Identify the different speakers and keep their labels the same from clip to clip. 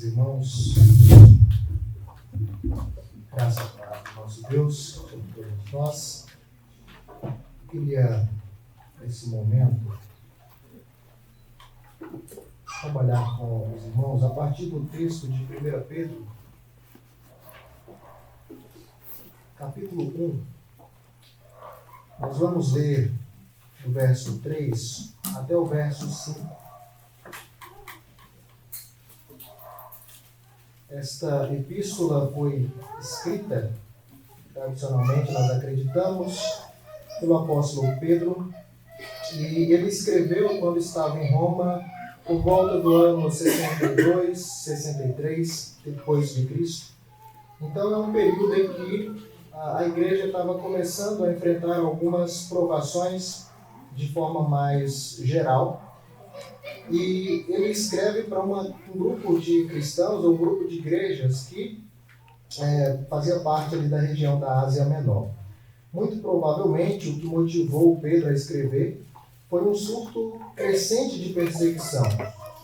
Speaker 1: Irmãos, graças ao nosso Deus, sobre todos nós, eu queria, nesse momento, trabalhar com os irmãos a partir do texto de 1 Pedro, capítulo 1. Nós vamos ler do verso 3 até o verso 5. Esta epístola foi escrita, tradicionalmente nós acreditamos, pelo apóstolo Pedro, e ele escreveu quando estava em Roma, por volta do ano 62, 63, depois de Cristo. Então é um período em que a igreja estava começando a enfrentar algumas provações de forma mais geral. E ele escreve para um grupo de cristãos, ou um grupo de igrejas que fazia parte ali da região da Ásia Menor. Muito provavelmente o que motivou Pedro a escrever foi um surto crescente de perseguição,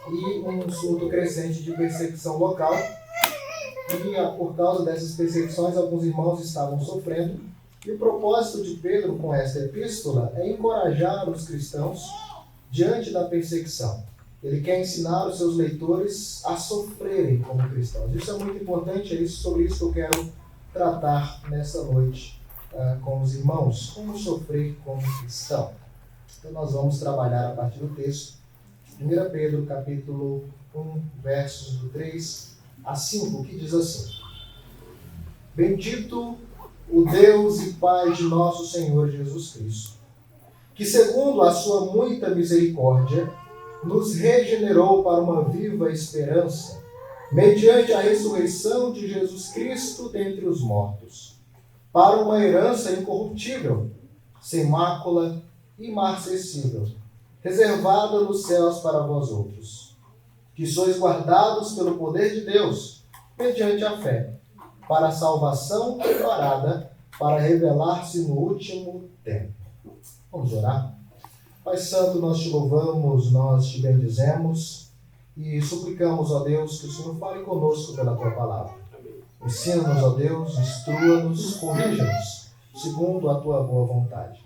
Speaker 1: e um surto crescente de perseguição local. E por causa dessas perseguições, alguns irmãos estavam sofrendo. E o propósito de Pedro com esta epístola é encorajar os cristãos diante da perseguição. Ele quer ensinar os seus leitores a sofrerem como cristãos. Isso é muito importante, é sobre isso que eu quero tratar nessa noite com os irmãos. Como sofrer como cristão. Então nós vamos trabalhar a partir do texto. 1 Pedro, capítulo 1, versos do 3 a 5, que diz assim: Bendito o Deus e Pai de nosso Senhor Jesus Cristo, que segundo a sua muita misericórdia, nos regenerou para uma viva esperança, mediante a ressurreição de Jesus Cristo dentre os mortos, para uma herança incorruptível, sem mácula, imarcessível, reservada nos céus para vós outros, que sois guardados pelo poder de Deus, mediante a fé, para a salvação preparada para revelar-se no último tempo. Vamos orar? Pai Santo, nós te louvamos, nós te bendizemos e suplicamos, ó Deus, que o Senhor fale conosco pela tua palavra. Ensina-nos, ó Deus, instrua-nos, corrija-nos, segundo a tua boa vontade.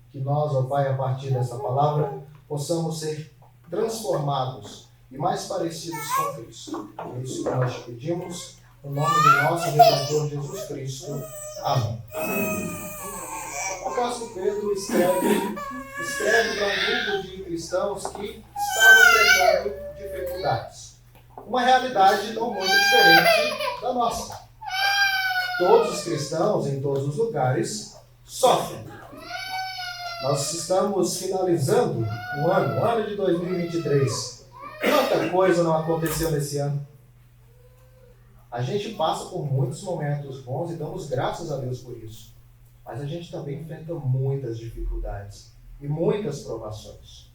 Speaker 1: Que nós, ó Pai, a partir dessa palavra, possamos ser transformados e mais parecidos com Cristo. É isso que nós te pedimos, no nome do nosso Redentor Jesus Cristo. Amém. O apóstolo Pedro escreve para um grupo de cristãos que estavam enfrentando dificuldades. Uma realidade não muito diferente da nossa. Todos os cristãos, em todos os lugares, sofrem. Nós estamos finalizando o ano de 2023. Quanta coisa não aconteceu nesse ano. A gente passa por muitos momentos bons e damos graças a Deus por isso. Mas a gente também enfrenta muitas dificuldades e muitas provações.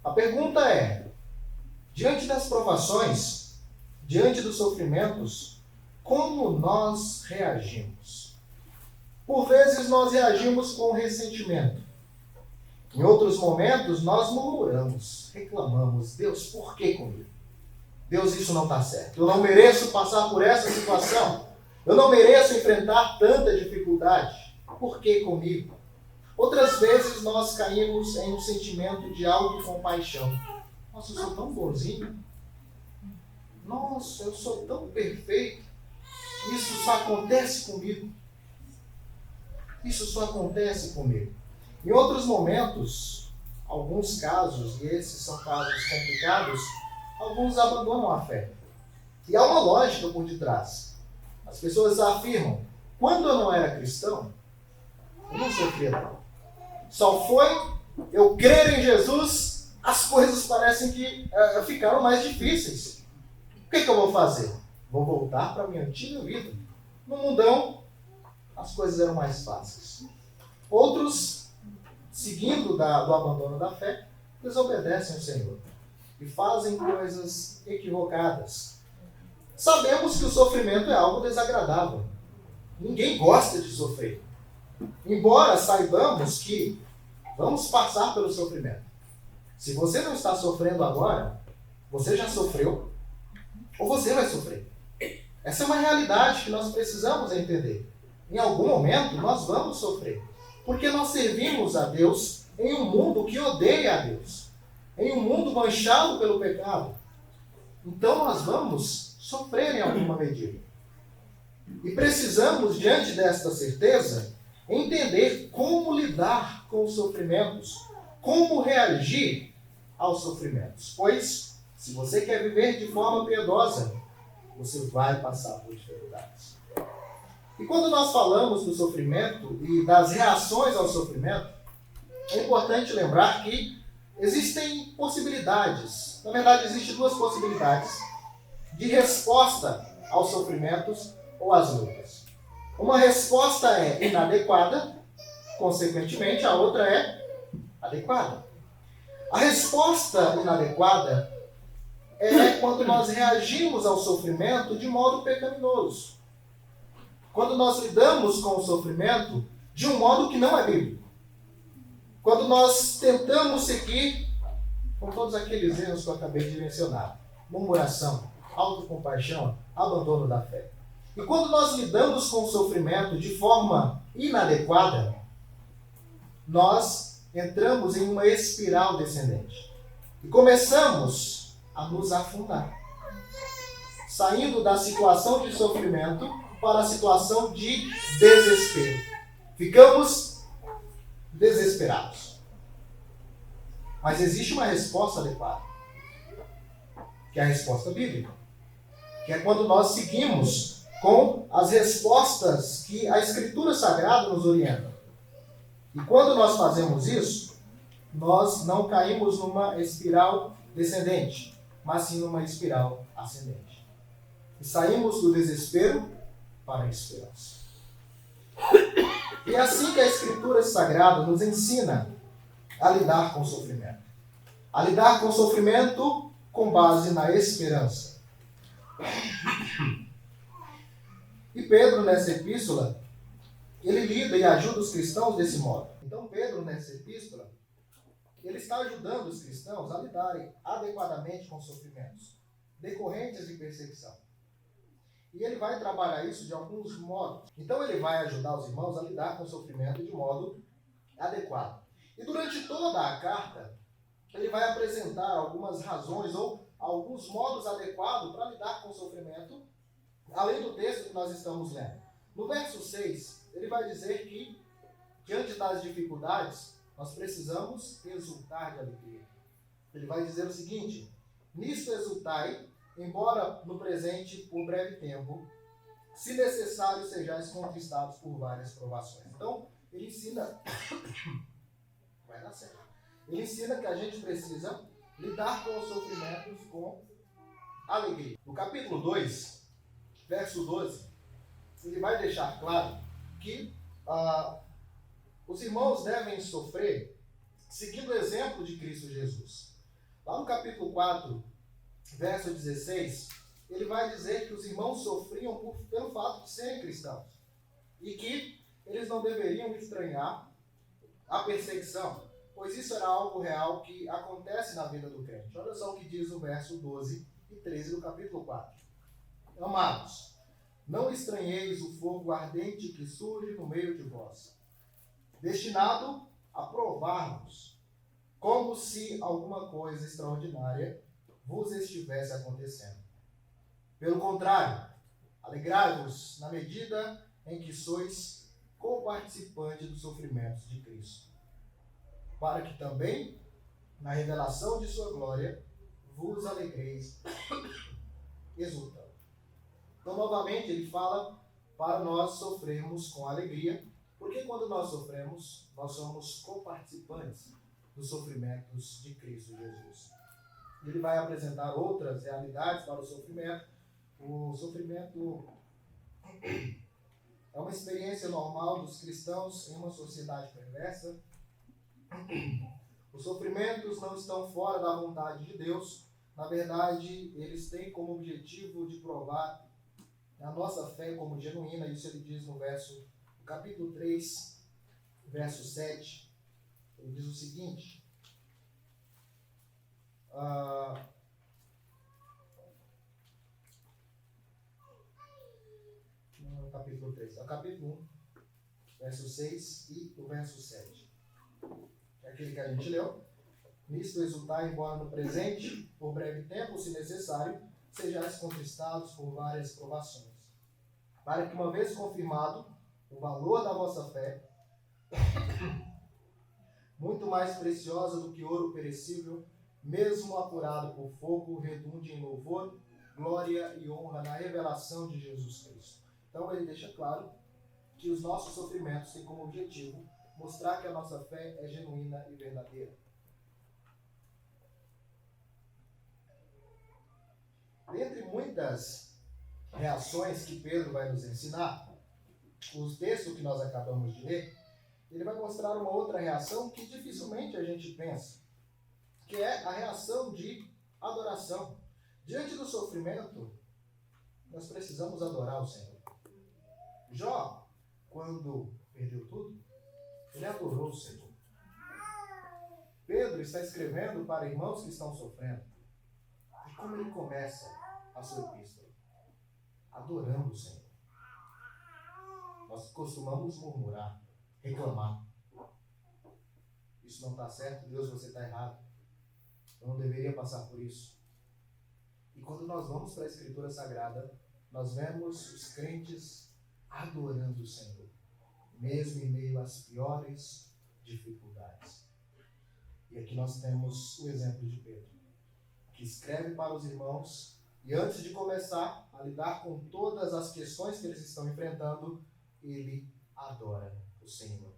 Speaker 1: A pergunta é, diante das provações, diante dos sofrimentos, como nós reagimos? Por vezes nós reagimos com ressentimento. Em outros momentos nós murmuramos, reclamamos, Deus, por que comigo? Deus, isso não está certo. Eu não mereço passar por essa situação. Eu não mereço enfrentar tanta dificuldade. Por que comigo? Outras vezes nós caímos em um sentimento de autocompaixão. Nossa, eu sou tão bonzinho. Nossa, eu sou tão perfeito. Isso só acontece comigo. Isso só acontece comigo. Em outros momentos, alguns casos, e esses são casos complicados, alguns abandonam a fé. E há uma lógica por detrás. As pessoas afirmam, quando eu não era cristão, eu não sofria não. Só foi eu crer em Jesus, as coisas parecem que ficaram mais difíceis. O que eu vou fazer? Vou voltar para a minha antiga vida. No mundão, as coisas eram mais fáceis. Outros, seguindo do abandono da fé, desobedecem ao Senhor e fazem coisas equivocadas. Sabemos que o sofrimento é algo desagradável. Ninguém gosta de sofrer. Embora saibamos que vamos passar pelo sofrimento. Se você não está sofrendo agora, você já sofreu. ou você vai sofrer. Essa é uma realidade que nós precisamos entender. Em algum momento nós vamos sofrer, porque nós servimos a Deus em um mundo que odeia a Deus, em um mundo manchado pelo pecado. Então nós vamos sofrer em alguma medida. E precisamos, diante desta certeza, entender como lidar com os sofrimentos, como reagir aos sofrimentos. Pois, se você quer viver de forma piedosa, você vai passar por dificuldades. E quando nós falamos do sofrimento e das reações ao sofrimento, é importante lembrar que existem possibilidades. Na verdade, existem duas possibilidades de resposta aos sofrimentos ou às lutas. Uma resposta é inadequada, consequentemente, a outra é adequada. A resposta inadequada é quando nós reagimos ao sofrimento de modo pecaminoso. Quando nós lidamos com o sofrimento de um modo que não é bíblico. Quando nós tentamos seguir com todos aqueles erros que eu acabei de mencionar. Murmuração, autocompaixão, abandono da fé. E quando nós lidamos com o sofrimento de forma inadequada, nós entramos em uma espiral descendente. E começamos a nos afundar. Saindo da situação de sofrimento para a situação de desespero. Ficamos desesperados. Mas existe uma resposta adequada, que é a resposta bíblica, que é quando nós seguimos com as respostas que a Escritura Sagrada nos orienta. E quando nós fazemos isso, nós não caímos numa espiral descendente, mas sim numa espiral ascendente. E saímos do desespero para a esperança. E é assim que a Escritura Sagrada nos ensina a lidar com o sofrimento. A lidar com o sofrimento com base na esperança. E Pedro, nessa epístola, ele lida e ajuda os cristãos desse modo. Então Pedro, nessa epístola, ele está ajudando os cristãos a lidarem adequadamente com os sofrimentos decorrentes de perseguição. E ele vai trabalhar isso de alguns modos. Então ele vai ajudar os irmãos a lidar com o sofrimento de modo adequado. E durante toda a carta, ele vai apresentar algumas razões ou alguns modos adequados para lidar com o sofrimento, além do texto que nós estamos lendo. No verso 6, ele vai dizer que, diante das dificuldades, nós precisamos exultar de alegria. Ele vai dizer o seguinte: nisto exultai, embora no presente, por breve tempo, se necessário, sejais conquistados por várias provações. Então, ele ensina... Vai dar certo. Ele ensina que a gente precisa lidar com os sofrimentos com alegria. No capítulo 2, verso 12, ele vai deixar claro que os irmãos devem sofrer seguindo o exemplo de Cristo Jesus. Lá no capítulo 4, verso 16, ele vai dizer que os irmãos sofriam pelo fato de serem cristãos e que eles não deveriam estranhar a perseguição, pois isso era algo real que acontece na vida do crente. Olha só o que diz o verso 12 e 13 do capítulo 4. Amados, não estranheis o fogo ardente que surge no meio de vós, destinado a provar-vos, como se alguma coisa extraordinária vos estivesse acontecendo. Pelo contrário, alegrai-vos na medida em que sois coparticipantes dos sofrimentos de Cristo, para que também, na revelação de sua glória, vos alegreis exultando. Então, novamente, ele fala para nós sofrermos com alegria, porque quando nós sofremos, nós somos coparticipantes dos sofrimentos de Cristo Jesus. Ele vai apresentar outras realidades para o sofrimento. O sofrimento é uma experiência normal dos cristãos em uma sociedade perversa. Os sofrimentos não estão fora da vontade de Deus. Na verdade, eles têm como objetivo de provar a nossa fé como genuína. Isso ele diz no capítulo 3, verso 7. Ele diz o seguinte: capítulo 1, verso 6 e o verso 7. É aquele que a gente leu. Nisto exultai, embora no presente, por breve tempo, se necessário, sejais contristados por várias provações, para que, uma vez confirmado o valor da vossa fé, muito mais preciosa do que ouro perecível, mesmo apurado por fogo, redunde em louvor, glória e honra na revelação de Jesus Cristo. Então ele deixa claro que os nossos sofrimentos têm como objetivo mostrar que a nossa fé é genuína e verdadeira. Dentre muitas reações que Pedro vai nos ensinar, o texto que nós acabamos de ler, ele vai mostrar uma outra reação que dificilmente a gente pensa, que é a reação de adoração. Diante do sofrimento, nós precisamos adorar o Senhor. Jó, quando perdeu tudo, ele adorou o Senhor. Pedro está escrevendo para irmãos que estão sofrendo. E como ele começa a sua epístola? Adorando o Senhor. Nós costumamos murmurar, reclamar. Isso não está certo, Deus, você está errado. Eu não deveria passar por isso. E quando nós vamos para a Escritura Sagrada, nós vemos os crentes adorando o Senhor, mesmo em meio às piores dificuldades. E aqui nós temos o exemplo de Pedro, que escreve para os irmãos e antes de começar a lidar com todas as questões que eles estão enfrentando, ele adora o Senhor.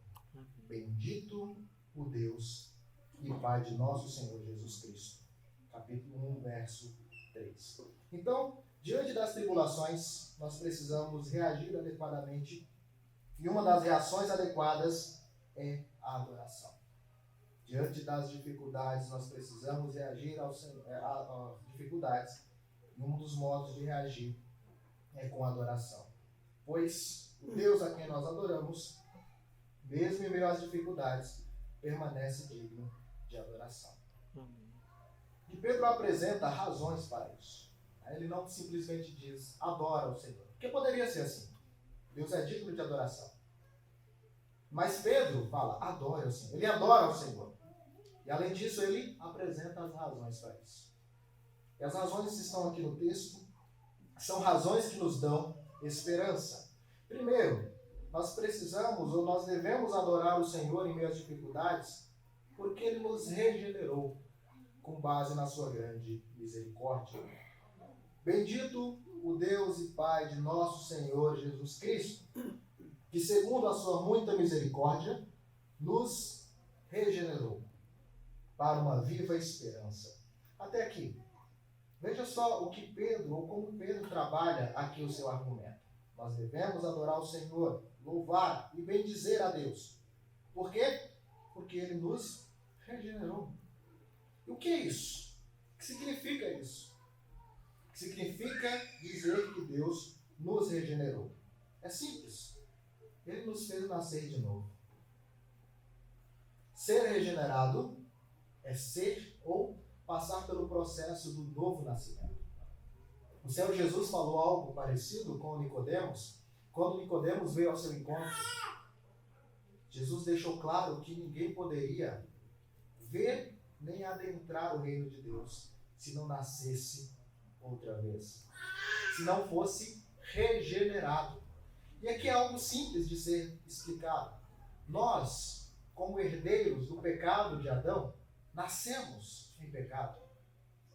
Speaker 1: Bendito o Deus e Pai de nosso Senhor Jesus Cristo. Capítulo 1, verso 3. Então, diante das tribulações, nós precisamos reagir adequadamente e uma das reações adequadas é a adoração. Diante das dificuldades, nós precisamos reagir às dificuldades. E um dos modos de reagir é com adoração. Pois o Deus a quem nós adoramos, mesmo em meio às dificuldades, permanece digno de adoração. E Pedro apresenta razões para isso. Ele não simplesmente diz, adora o Senhor. Porque poderia ser assim. Deus é digno de adoração. Mas Pedro fala, adora o Senhor. Ele adora o Senhor. E além disso, ele apresenta as razões para isso. E as razões que estão aqui no texto são razões que nos dão esperança. Primeiro, nós precisamos ou nós devemos adorar o Senhor em meio às dificuldades porque Ele nos regenerou com base na sua grande misericórdia. Bendito o Deus e Pai de nosso Senhor Jesus Cristo, que segundo a sua muita misericórdia, nos regenerou para uma viva esperança. Até aqui. Veja só o que Pedro, ou como Pedro trabalha aqui o seu argumento. Nós devemos adorar o Senhor, louvar e bendizer a Deus. Por quê? Porque Ele nos regenerou. E o que é isso? O que significa isso? O que significa dizer que Deus nos regenerou? É simples. Ele nos fez nascer de novo. Ser regenerado é ser ou passar pelo processo do novo nascimento. O Senhor Jesus falou algo parecido com Nicodemos, quando Nicodemos veio ao seu encontro. Jesus deixou claro que ninguém poderia ver nem adentrar o reino de Deus se não nascesse outra vez, se não fosse regenerado. E aqui é algo simples de ser explicado. Nós, como herdeiros do pecado de Adão, nascemos em pecado.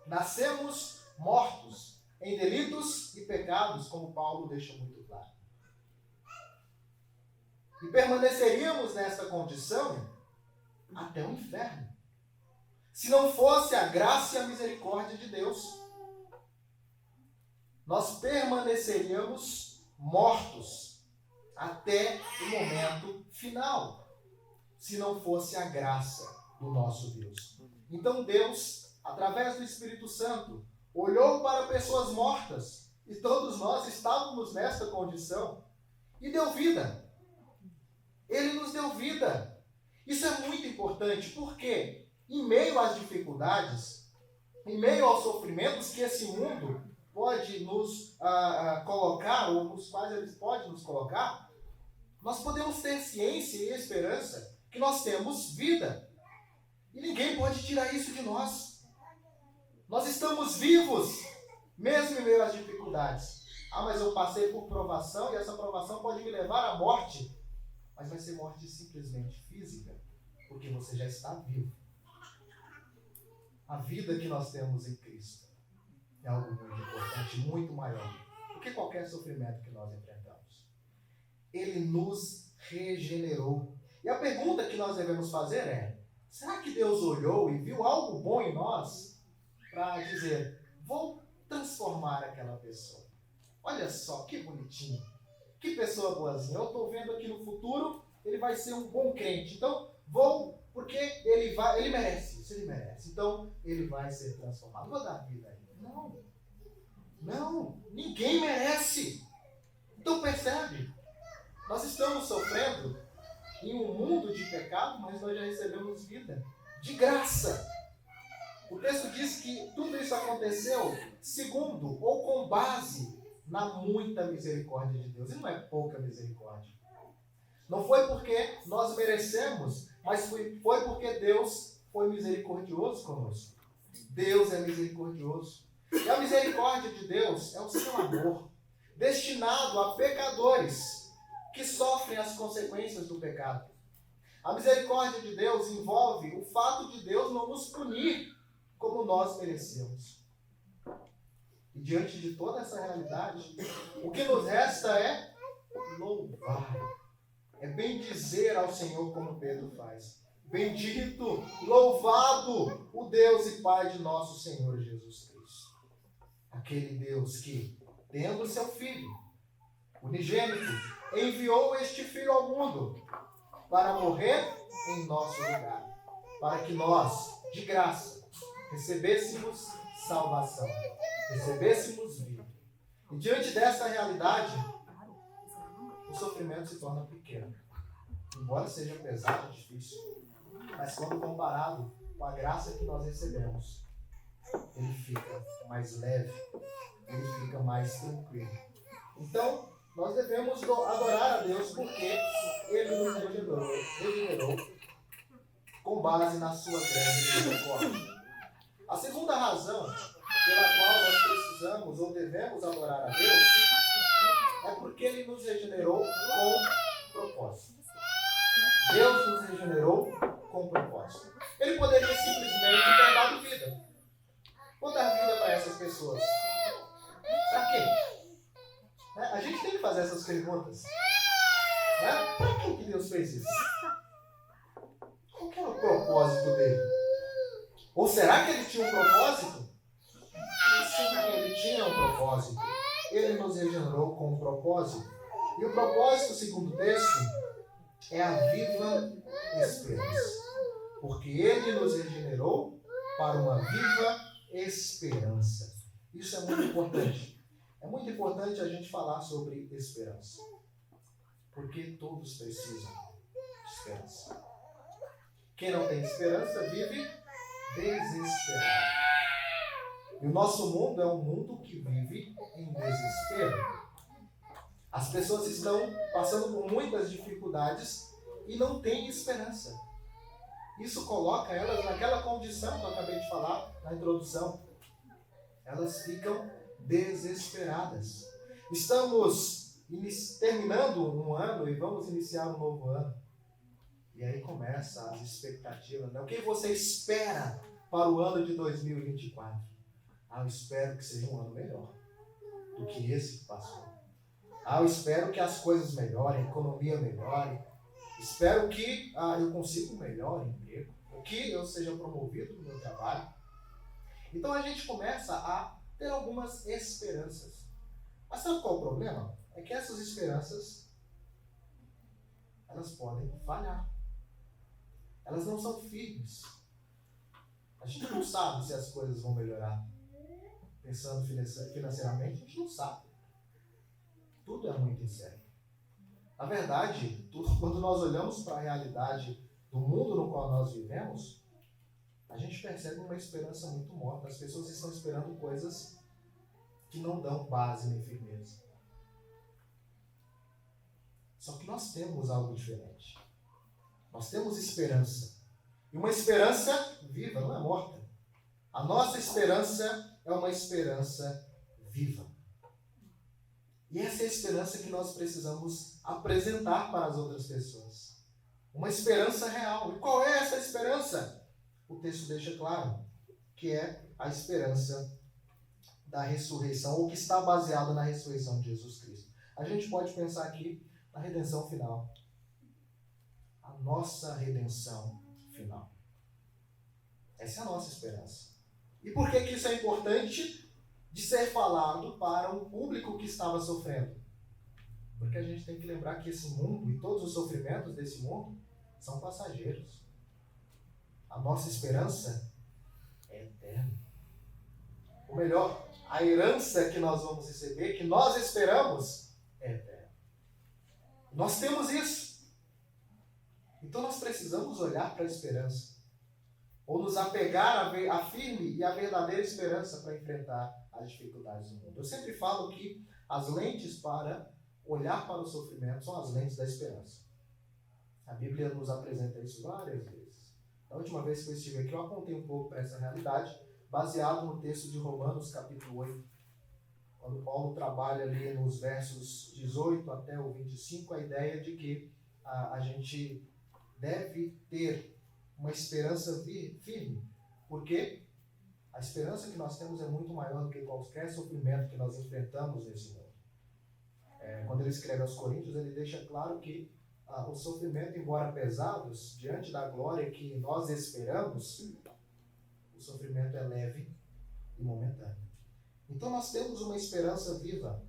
Speaker 1: Nascemos mortos em delitos e pecados, como Paulo deixa muito claro. E permaneceríamos nesta condição até o inferno, se não fosse a graça e a misericórdia de Deus. Nós permaneceríamos mortos até o momento final, se não fosse a graça do nosso Deus. Então Deus, através do Espírito Santo, olhou para pessoas mortas, e todos nós estávamos nesta condição, e deu vida. Ele nos deu vida. Isso é muito importante, porque em meio às dificuldades, em meio aos sofrimentos que esse mundo pode nos colocar, ou nos quais ele pode nos colocar, Nós podemos ter ciência e esperança que nós temos vida. E ninguém pode tirar isso de nós. Nós estamos vivos, mesmo em meio às dificuldades. Mas eu passei por provação e essa provação pode me levar à morte. Mas vai ser morte simplesmente física, porque você já está vivo. A vida que nós temos em Cristo é algo muito importante, muito maior do que qualquer sofrimento que nós enfrentamos. Ele nos regenerou. E a pergunta que nós devemos fazer é: será que Deus olhou e viu algo bom em nós para dizer, vou transformar aquela pessoa? Olha só, que bonitinho. Que pessoa boazinha. Eu estou vendo aqui no futuro, ele vai ser um bom crente. Então, porque ele merece isso, ele merece. Então, ele vai ser transformado. Vou dar vida a ele. Não, ninguém merece. Então, percebe? Nós estamos sofrendo em um mundo de pecado, mas nós já recebemos vida de graça. O texto diz que tudo isso aconteceu segundo ou com base na muita misericórdia de Deus. E não é pouca misericórdia. Não foi porque nós merecemos, mas foi porque Deus foi misericordioso conosco. Deus é misericordioso. E a misericórdia de Deus é o seu amor, destinado a pecadores que sofrem as consequências do pecado. A misericórdia de Deus envolve o fato de Deus não nos punir como nós merecemos. E diante de toda essa realidade, o que nos resta é louvar. É bendizer ao Senhor como Pedro faz. Bendito, louvado o Deus e Pai de nosso Senhor Jesus Cristo. Aquele Deus que, tendo seu Filho unigênito, enviou este Filho ao mundo para morrer em nosso lugar, para que nós, de graça, recebêssemos salvação, recebêssemos vida. E diante dessa realidade, o sofrimento se torna pequeno. Embora seja pesado e difícil, mas quando comparado com a graça que nós recebemos, ele fica mais leve, ele fica mais tranquilo. Então, nós devemos adorar a Deus porque ele nos regenerou com base na sua grande misericórdia. A segunda razão pela qual nós precisamos ou devemos adorar a Deus é porque ele nos regenerou com propósito. Deus nos regenerou com propósito. Ele poderia simplesmente ter dado vida. Vou dar vida para essas pessoas. Para quê? A gente tem que fazer essas perguntas. Para que Deus fez isso? Qual que era o propósito dele? Ou será que ele tinha um propósito? Sim, ele tinha um propósito. Ele nos regenerou com um propósito. E o propósito, segundo o texto, é a viva esperança. Porque ele nos regenerou para uma viva esperança. Isso é muito importante. É muito importante a gente falar sobre esperança. Porque todos precisam de esperança. Quem não tem esperança vive desesperado. E o nosso mundo é um mundo que vive em desespero. As pessoas estão passando por muitas dificuldades e não têm esperança. Isso coloca elas naquela condição que eu acabei de falar na introdução. Elas ficam desesperadas. Estamos terminando um ano e vamos iniciar um novo ano. E aí começa as expectativas. Né? O que você espera para o ano de 2024? Eu espero que seja um ano melhor do que esse que passou. Eu espero que as coisas melhorem, a economia melhore. Espero que eu consiga um melhor emprego, ou que eu seja promovido no meu trabalho. Então a gente começa a ter algumas esperanças. Mas sabe qual é o problema? É que essas esperanças, elas podem falhar. Elas não são firmes. A gente não sabe se as coisas vão melhorar. Pensando financeiramente, a gente não sabe. Tudo é muito incerto. Na verdade, quando nós olhamos para a realidade do mundo no qual nós vivemos, a gente percebe uma esperança muito morta. As pessoas estão esperando coisas que não dão base nem firmeza. Só que nós temos algo diferente. Nós temos esperança. E uma esperança viva, não é morta. A nossa esperança é uma esperança viva. E essa é a esperança que nós precisamos apresentar para as outras pessoas. Uma esperança real. E qual é essa esperança? O texto deixa claro que é a esperança da ressurreição, ou que está baseada na ressurreição de Jesus Cristo. A gente pode pensar aqui na redenção final. A nossa redenção final. Essa é a nossa esperança. E por que isso é importante de ser falado para um público que estava sofrendo? Porque a gente tem que lembrar que esse mundo e todos os sofrimentos desse mundo são passageiros. A nossa esperança é eterna. Ou melhor, a herança que nós vamos receber, que nós esperamos, é eterna. Nós temos isso. Então nós precisamos olhar para a esperança. Ou nos apegar à firme e à verdadeira esperança para enfrentar as dificuldades do mundo. Eu sempre falo que as lentes para olhar para o sofrimento são as lentes da esperança. A Bíblia nos apresenta isso várias vezes. Da última vez que eu estive aqui, eu apontei um pouco para essa realidade, baseado no texto de Romanos, capítulo 8, quando Paulo trabalha ali nos versos 18 até o 25, a ideia de que a gente deve ter uma esperança firme, porque a esperança que nós temos é muito maior do que qualquer sofrimento que nós enfrentamos nesse mundo. Quando ele escreve aos Coríntios, ele deixa claro que o sofrimento, embora pesados, diante da glória que nós esperamos, o sofrimento é leve e momentâneo. Então nós temos uma esperança viva,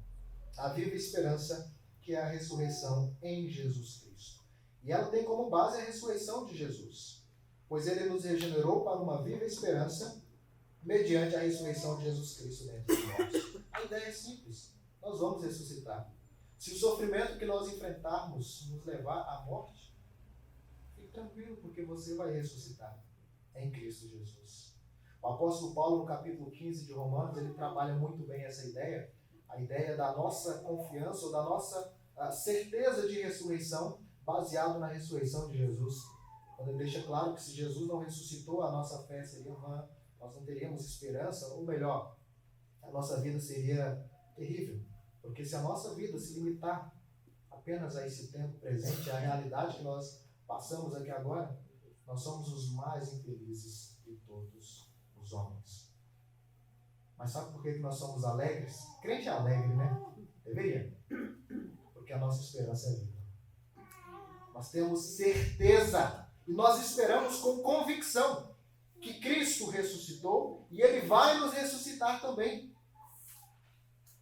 Speaker 1: a viva esperança que é a ressurreição em Jesus Cristo. E ela tem como base a ressurreição de Jesus, pois ele nos regenerou para uma viva esperança mediante a ressurreição de Jesus Cristo dentro de nós. A ideia é simples, nós vamos ressuscitar. Se o sofrimento que nós enfrentarmos nos levar à morte, fique tranquilo, porque você vai ressuscitar em Cristo Jesus. O apóstolo Paulo, no capítulo 15 de Romanos, ele trabalha muito bem essa ideia, a ideia da nossa confiança ou da nossa certeza de ressurreição, baseado na ressurreição de Jesus. Quando ele deixa claro que se Jesus não ressuscitou, a nossa fé seria vã, nós não teríamos esperança, ou melhor, a nossa vida seria terrível. Porque se a nossa vida se limitar apenas a esse tempo presente, à realidade que nós passamos aqui agora, nós somos os mais infelizes de todos os homens. Mas sabe por que nós somos alegres? Crente é alegre, né? Deveria. Porque a nossa esperança é viva. Nós temos certeza e nós esperamos com convicção que Cristo ressuscitou e Ele vai nos ressuscitar também.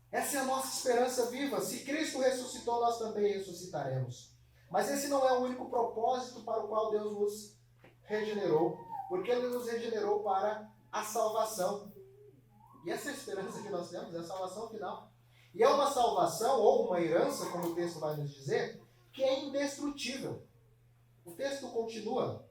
Speaker 1: Essa é a nossa esperança viva. Se Cristo ressuscitou, nós também ressuscitaremos. Mas esse não é o único propósito para o qual Deus nos regenerou, porque Ele nos regenerou para a salvação. E essa esperança que nós temos é a salvação final. E é uma salvação, ou uma herança, como o texto vai nos dizer, que é indestrutível. O texto continua: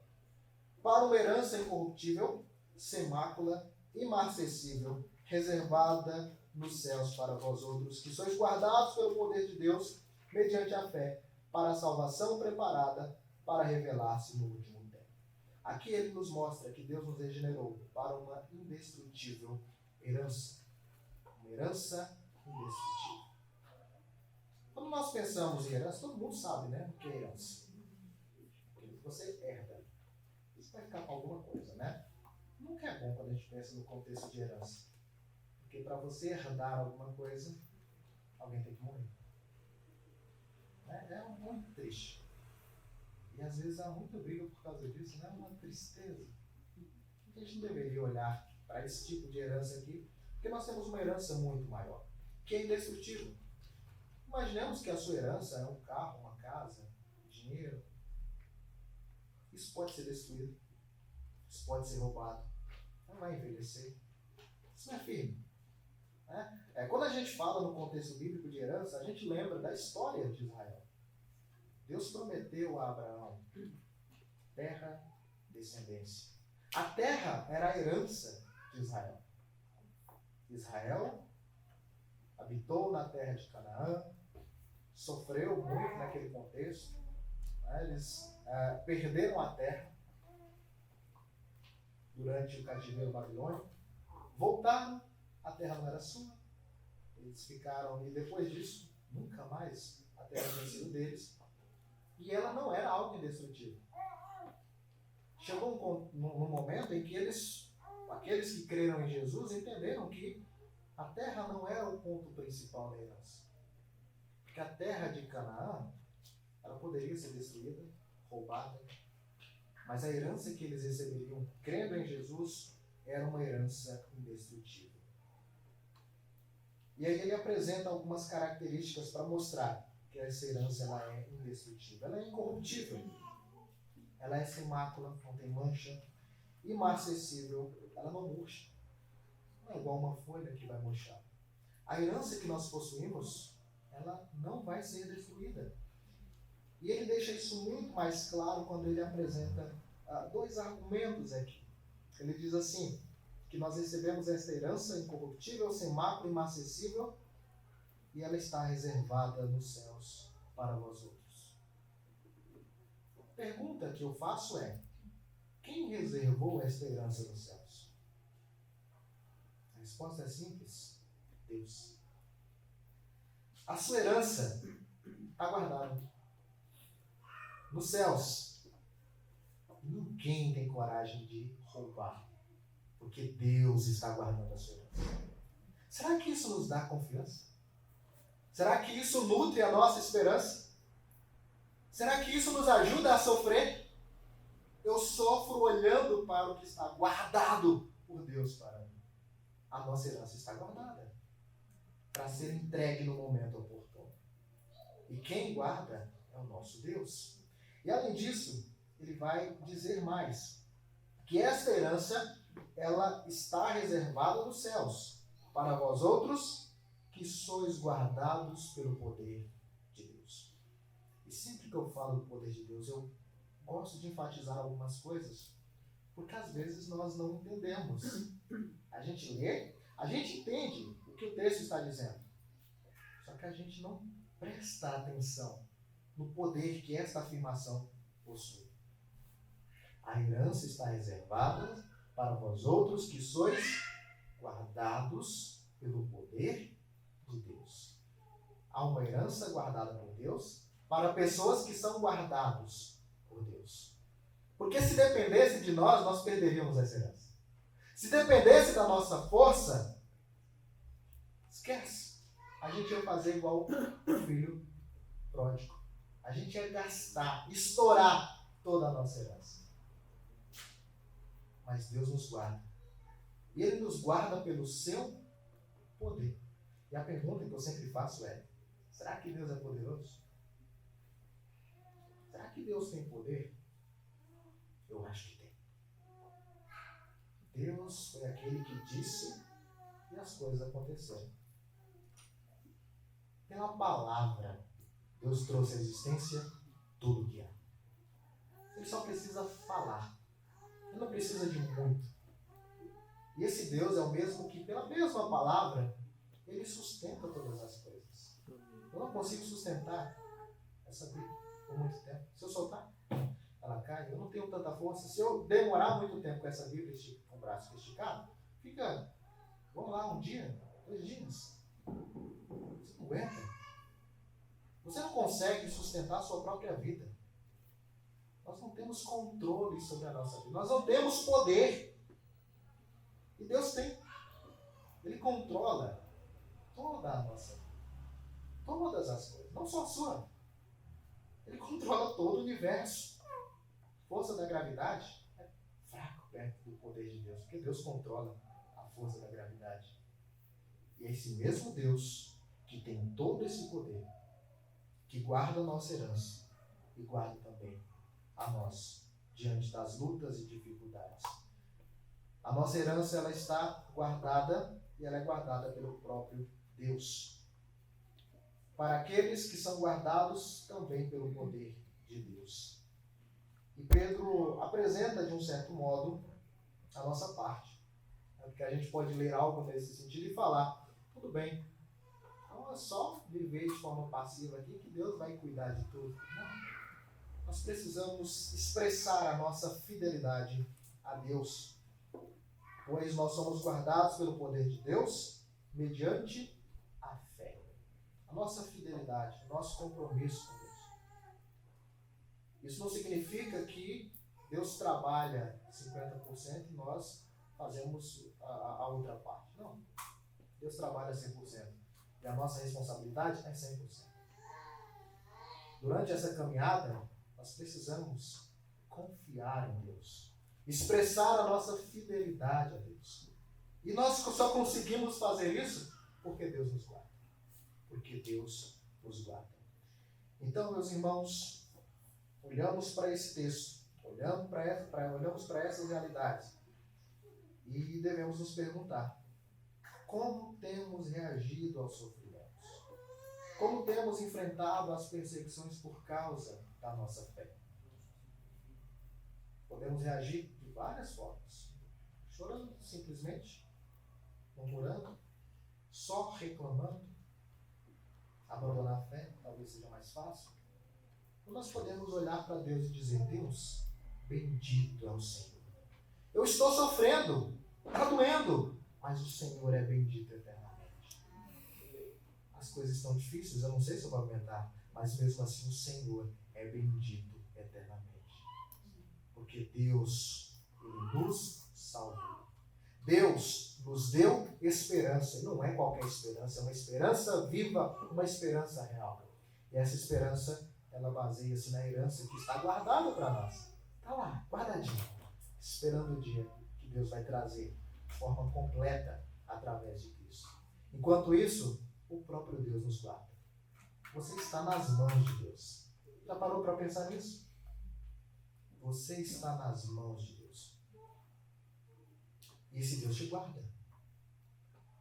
Speaker 1: para uma herança incorruptível, sem mácula, imarcessível, reservada nos céus para vós outros, que sois guardados pelo poder de Deus, mediante a fé, para a salvação preparada para revelar-se no último tempo. Aqui ele nos mostra que Deus nos regenerou para uma indestrutível herança. Uma herança indestrutível. Quando nós pensamos em herança, todo mundo sabe, né, o que é herança. Porque você herda. Isso vai ficar com alguma coisa, né? Nunca é bom quando a gente pensa no contexto de herança. Porque para você herdar alguma coisa, alguém tem que morrer. É muito triste. E às vezes há muita briga por causa disso, né? Uma tristeza. A gente não deveria olhar para esse tipo de herança aqui, porque nós temos uma herança muito maior, que é indestrutível. Imaginemos que a sua herança é um carro, uma casa, dinheiro. Isso pode ser destruído. Isso pode ser roubado. Não vai envelhecer. Isso não é firme. Quando a gente fala no contexto bíblico de herança, a gente lembra da história de Israel. Deus prometeu a Abraão terra, descendência. A terra era a herança de Israel. Israel habitou na terra de Canaã, sofreu muito naquele contexto. Né? Eles perderam a terra durante o cativeiro babilônico, voltaram, a terra não era sua, eles ficaram, e depois disso, nunca mais a terra tinha sido deles, e ela não era algo indestrutível. Chegou um momento em que aqueles que creram em Jesus, entenderam que a terra não era o ponto principal da herança. Porque a terra de Canaã, ela poderia ser destruída, roubada, mas a herança que eles receberiam, crendo em Jesus, era uma herança indestrutível. E aí ele apresenta algumas características para mostrar que essa herança ela é indestrutível. Ela é incorruptível. Ela é sem mácula, não tem mancha, imarcessível, ela não murcha. Não é igual uma folha que vai murchar. A herança que nós possuímos, ela não vai ser destruída. E ele deixa isso muito mais claro quando ele apresenta dois argumentos aqui. Ele diz assim, que nós recebemos esta herança incorruptível, sem mácula, imarcessível, e ela está reservada nos céus para vós outros. A pergunta que eu faço é, quem reservou esta herança nos céus? A resposta é simples, Deus. A sua herança está guardada nos céus. Ninguém tem coragem de roubar, porque Deus está guardando a sua herança. Será que isso nos dá confiança? Será que isso nutre a nossa esperança? Será que isso nos ajuda a sofrer? Eu sofro olhando para o que está guardado por Deus para mim. A nossa herança está guardada para ser entregue no momento oportuno. E quem guarda é o nosso Deus. E além disso, ele vai dizer mais, que esta herança, ela está reservada nos céus, para vós outros que sois guardados pelo poder de Deus. E sempre que eu falo do poder de Deus, eu gosto de enfatizar algumas coisas, porque às vezes nós não entendemos. A gente lê, a gente entende o que o texto está dizendo, só que a gente não presta atenção no poder que esta afirmação possui. A herança está reservada para vós outros que sois guardados pelo poder de Deus. Há uma herança guardada por Deus para pessoas que são guardados por Deus. Porque se dependesse de nós, nós perderíamos essa herança. Se dependesse da nossa força, esquece. A gente ia fazer igual o filho pródigo. A gente ia gastar, estourar toda a nossa herança. Mas Deus nos guarda. E Ele nos guarda pelo seu poder. E a pergunta que eu sempre faço é, será que Deus é poderoso? Será que Deus tem poder? Eu acho que tem. Deus foi aquele que disse e as coisas aconteceram. Pela palavra, Deus trouxe à existência tudo o que há. Ele só precisa falar. Ele não precisa de muito. E esse Deus é o mesmo que, pela mesma palavra, Ele sustenta todas as coisas. Eu não consigo sustentar essa Bíblia por muito tempo. Se eu soltar, ela cai. Eu não tenho tanta força. Se eu demorar muito tempo com essa Bíblia com o braço esticado, fica, vamos lá, um dia, 2 dias. Você não aguenta. Você não consegue sustentar a sua própria vida. Nós não temos controle sobre a nossa vida. Nós não temos poder. E Deus tem. Ele controla toda a nossa vida. Todas as coisas. Não só a sua. Ele controla todo o universo. A força da gravidade é fraco perto do poder de Deus. Porque Deus controla a força da gravidade. E é esse mesmo Deus que tem todo esse poder, que guarda a nossa herança e guarda também a nós diante das lutas e dificuldades. A nossa herança ela está guardada e ela é guardada pelo próprio Deus. Para aqueles que são guardados também pelo poder de Deus. E Pedro apresenta de um certo modo a nossa parte. Porque a gente pode ler algo nesse sentido e falar, tudo bem, Então é só viver de forma passiva aqui que Deus vai cuidar de tudo. Não. Nós precisamos expressar a nossa fidelidade a Deus, pois nós somos guardados pelo poder de Deus mediante a fé. A nossa fidelidade, o nosso compromisso com Deus. Isso não significa que Deus trabalha 50% e nós fazemos a outra parte. Não. Deus trabalha 100%. E a nossa responsabilidade é 100%. Durante essa caminhada, nós precisamos confiar em Deus. Expressar a nossa fidelidade a Deus. E nós só conseguimos fazer isso porque Deus nos guarda. Porque Deus nos guarda. Então, meus irmãos, olhamos para esse texto, olhamos para essas realidades e devemos nos perguntar: como temos reagido aos sofrimentos? Como temos enfrentado as perseguições por causa da nossa fé? Podemos reagir de várias formas. Chorando simplesmente, murmurando, só reclamando, abandonar a fé, talvez seja mais fácil. Ou nós podemos olhar para Deus e dizer: Deus, bendito é o Senhor. Eu estou sofrendo, está doendo, mas o Senhor é bendito eternamente. As coisas estão difíceis, eu não sei se eu vou aguentar, mas mesmo assim o Senhor é bendito eternamente. Porque Deus, Ele nos salvou. Deus nos deu esperança. E não é qualquer esperança, é uma esperança viva, uma esperança real. E essa esperança, ela baseia-se na herança que está guardada para nós. Está lá, guardadinha, esperando o dia que Deus vai trazer de forma completa através de Cristo. Enquanto isso, o próprio Deus nos guarda. Você está nas mãos de Deus. Já parou para pensar nisso? Você está nas mãos de Deus. E esse Deus te guarda.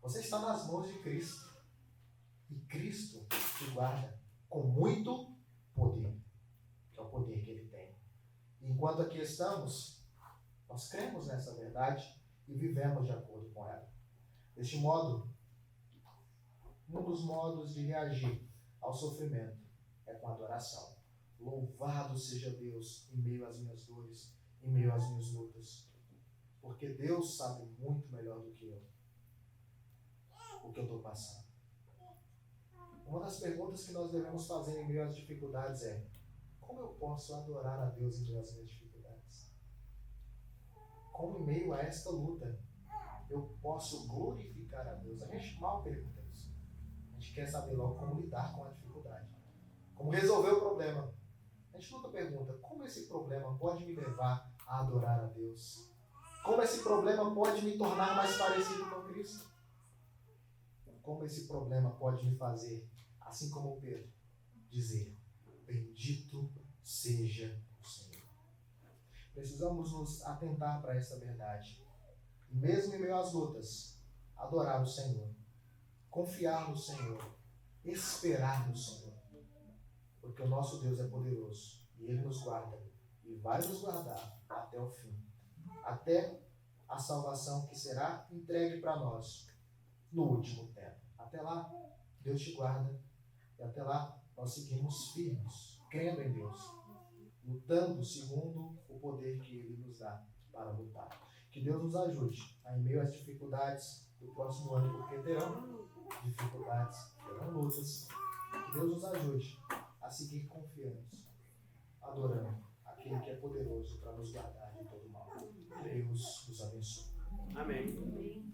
Speaker 1: Você está nas mãos de Cristo. E Cristo te guarda com muito poder. Que é o poder que Ele tem. E enquanto aqui estamos, nós cremos nessa verdade e vivemos de acordo com ela. Deste modo, um dos modos de reagir ao sofrimento é com adoração. Louvado seja Deus em meio às minhas dores, em meio às minhas lutas. Porque Deus sabe muito melhor do que eu o que eu estou passando. Uma das perguntas que nós devemos fazer em meio às dificuldades é: como eu posso adorar a Deus em meio às minhas dificuldades? Como em meio a esta luta eu posso glorificar a Deus? A gente mal pergunta isso. A gente quer saber logo como lidar com a dificuldade. Como resolver o problema. A gente nunca pergunta: como esse problema pode me levar a adorar a Deus? Como esse problema pode me tornar mais parecido com Cristo? Como esse problema pode me fazer, assim como Pedro, dizer: bendito seja o Senhor. Precisamos nos atentar para essa verdade. E mesmo em meio às lutas, adorar o Senhor, confiar no Senhor, esperar no Senhor. Porque o nosso Deus é poderoso e Ele nos guarda e vai nos guardar até o fim. Até a salvação que será entregue para nós no último tempo. Até lá, Deus te guarda e até lá nós seguimos firmes, crendo em Deus, lutando segundo o poder que Ele nos dá para lutar. Que Deus nos ajude a, em meio às dificuldades do próximo ano, porque terão dificuldades, terão lutas. Que Deus nos ajude a seguir confiantes, adorando aquele que é poderoso para nos guardar de todo mal. Que Deus nos abençoe.
Speaker 2: Amém.